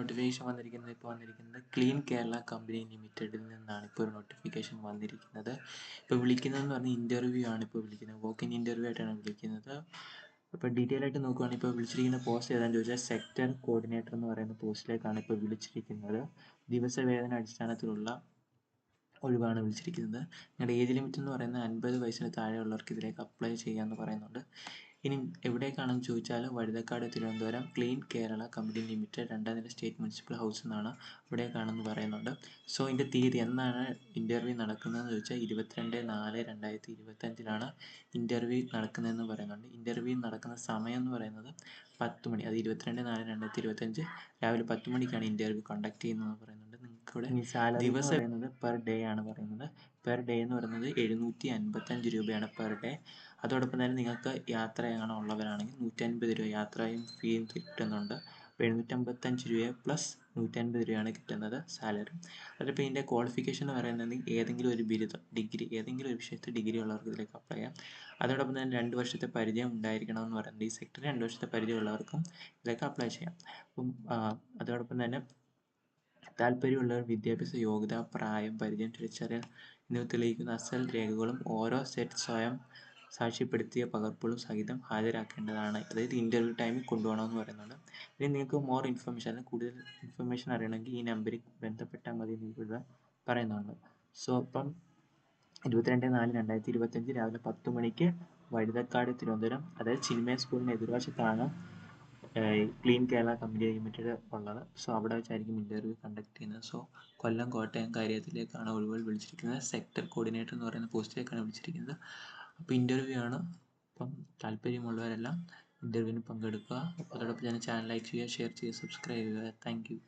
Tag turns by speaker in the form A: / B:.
A: Notification വന്നിരിക്കുന്നത് clean Kerala company ലിമിറ്റഡിൽ നിന്നാണ് ഇപ്പോൾ ഒരു നോട്ടിഫിക്കേഷൻ വന്നിരിക്കുന്നത്. ഇപ്പോൾ വിളിക്കുന്നതെന്ന് പറഞ്ഞാൽ ഇൻ്റർവ്യൂ ആണ് ഇപ്പോൾ വിളിക്കുന്നത്. വോക്ക് ഇൻ ഇൻ്റർവ്യൂ ആയിട്ടാണ് വിളിക്കുന്നത്. അപ്പോൾ ഡീറ്റെയിൽ ആയിട്ട് നോക്കുകയാണെങ്കിൽ ഇപ്പോൾ വിളിച്ചിരിക്കുന്ന പോസ്റ്റ് ഏതാണെന്ന് ചോദിച്ചാൽ സെക്ടർ കോർഡിനേറ്റർ എന്ന് പറയുന്ന പോസ്റ്റിലേക്കാണ് ഇപ്പോൾ വിളിച്ചിരിക്കുന്നത്. ദിവസവേതന അടിസ്ഥാനത്തിലുള്ള ഒഴിവാണ് വിളിച്ചിരിക്കുന്നത്. നിങ്ങളുടെ ഏജ് ലിമിറ്റ് എന്ന് പറയുന്നത് 50 വയസ്സിന് താഴെയുള്ളവർക്ക് ഇതിലേക്ക് അപ്ലൈ ചെയ്യാമെന്ന് പറയുന്നുണ്ട്. ഇനി എവിടേക്കാണെന്ന് ചോദിച്ചാൽ Vazhuthacaud, Thiruvananthapuram, clean Kerala company limited, 2ാം നില സ്റ്റേറ്റ് മുനിസിപ്പൽ ഹൗസ് എന്നാണ് ഇവിടേക്കാണെന്ന് പറയുന്നുണ്ട്. സോ ഇതിൻ്റെ തീയതി എന്നാണ് ഇൻ്റർവ്യൂ നടക്കുന്നതെന്ന് ചോദിച്ചാൽ 22/4/2025 ഇൻ്റർവ്യൂ നടക്കുന്നതെന്ന് പറയുന്നുണ്ട്. ഇൻ്റർവ്യൂ നടക്കുന്ന സമയം എന്ന് പറയുന്നത് 10 മണി. അത് 22/4/2025 രാവിലെ 10 മണിക്കാണ് ഇൻ്റർവ്യൂ കണ്ടക്ട് ചെയ്യുന്നതെന്ന് പറയുന്നുണ്ട്. നിങ്ങൾക്ക് ഇവിടെ സാലറി എന്ന് പറയുന്നത് പെർ ഡേ ആണ് പറയുന്നത്. പെർ ഡേ എന്ന് പറയുന്നത് 755 രൂപയാണ് പെർ ഡേ. അതോടൊപ്പം തന്നെ നിങ്ങൾക്ക് യാത്രയാണോ ഉള്ളവരാണെങ്കിൽ 150 രൂപ യാത്രയും ഫീയും കിട്ടുന്നുണ്ട്. അപ്പോൾ 755 രൂപ പ്ലസ് 150 രൂപയാണ് കിട്ടുന്നത് സാലറി. അതിപ്പോൾ ഇതിൻ്റെ ക്വാളിഫിക്കേഷൻ എന്ന് പറയുന്നത് ഏതെങ്കിലും ഒരു ബിരുദം, ഡിഗ്രി, ഏതെങ്കിലും ഒരു വിഷയത്തിൽ ഡിഗ്രി ഉള്ളവർക്ക് ഇതിലേക്ക് അപ്ലൈ ചെയ്യാം. അതോടൊപ്പം തന്നെ 2 വർഷത്തെ പരിചയം ഉണ്ടായിരിക്കണമെന്ന് പറയുന്നത് ഈ സെക്ടറിൽ 2 വർഷത്തെ പരിചയമുള്ളവർക്കും ഇതിലേക്ക് അപ്ലൈ ചെയ്യാം. അപ്പം അതോടൊപ്പം തന്നെ താല്പര്യമുള്ളവർ വിദ്യാഭ്യാസ യോഗ്യത, പ്രായം, പരിചയം, തിരിച്ചറിയൽ എന്നിവ തെളിയിക്കുന്ന അസൽ രേഖകളും ഓരോ സെറ്റ് സ്വയം സാക്ഷ്യപ്പെടുത്തിയ പകർപ്പുകളും സഹിതം ഹാജരാക്കേണ്ടതാണ്. അതായത് ഇൻ്റർവ്യൂ ടൈമിൽ കൊണ്ടുപോകണമെന്ന് പറയുന്നുണ്ട്. ഇനി നിങ്ങൾക്ക് മോർ ഇൻഫർമേഷൻ, അല്ലെങ്കിൽ കൂടുതൽ ഇൻഫർമേഷൻ അറിയണമെങ്കിൽ ഈ നമ്പറിൽ ബന്ധപ്പെട്ടാൽ മതി എന്ന് ഇവിടെ പറയുന്നുണ്ട്. സോ അപ്പം 22/4/2025 രാവിലെ 10 മണിക്ക് വഴുതക്കാട്, തിരുവനന്തപുരം, അതായത് ചിന്മയ സ്കൂളിന് എതിർവശത്താണ് ക്ലീൻ കേരള കമ്പനി ലിമിറ്റഡ് ഉള്ളത്. സോ അവിടെ വെച്ചായിരിക്കും ഇൻ്റർവ്യൂ കണ്ടക്ട് ചെയ്യുന്നത്. സോ കൊല്ലം, കോട്ടയം, കാര്യത്തിലേക്കാണ് ഒഴിവുകൾ വിളിച്ചിരിക്കുന്നത്. സെക്ടർ കോർഡിനേറ്റർ എന്ന് പറയുന്ന പോസ്റ്റിലേക്കാണ് വിളിച്ചിരിക്കുന്നത്. അപ്പോൾ ഇൻ്റർവ്യൂ ആണ്. അപ്പം താല്പര്യമുള്ളവരെല്ലാം ഇൻ്റർവ്യൂവിന് പങ്കെടുക്കുക. അതോടൊപ്പം തന്നെ ചാനൽ ലൈക്ക് ചെയ്യുക, ഷെയർ ചെയ്യുക, സബ്സ്ക്രൈബ് ചെയ്യുക. Thank you.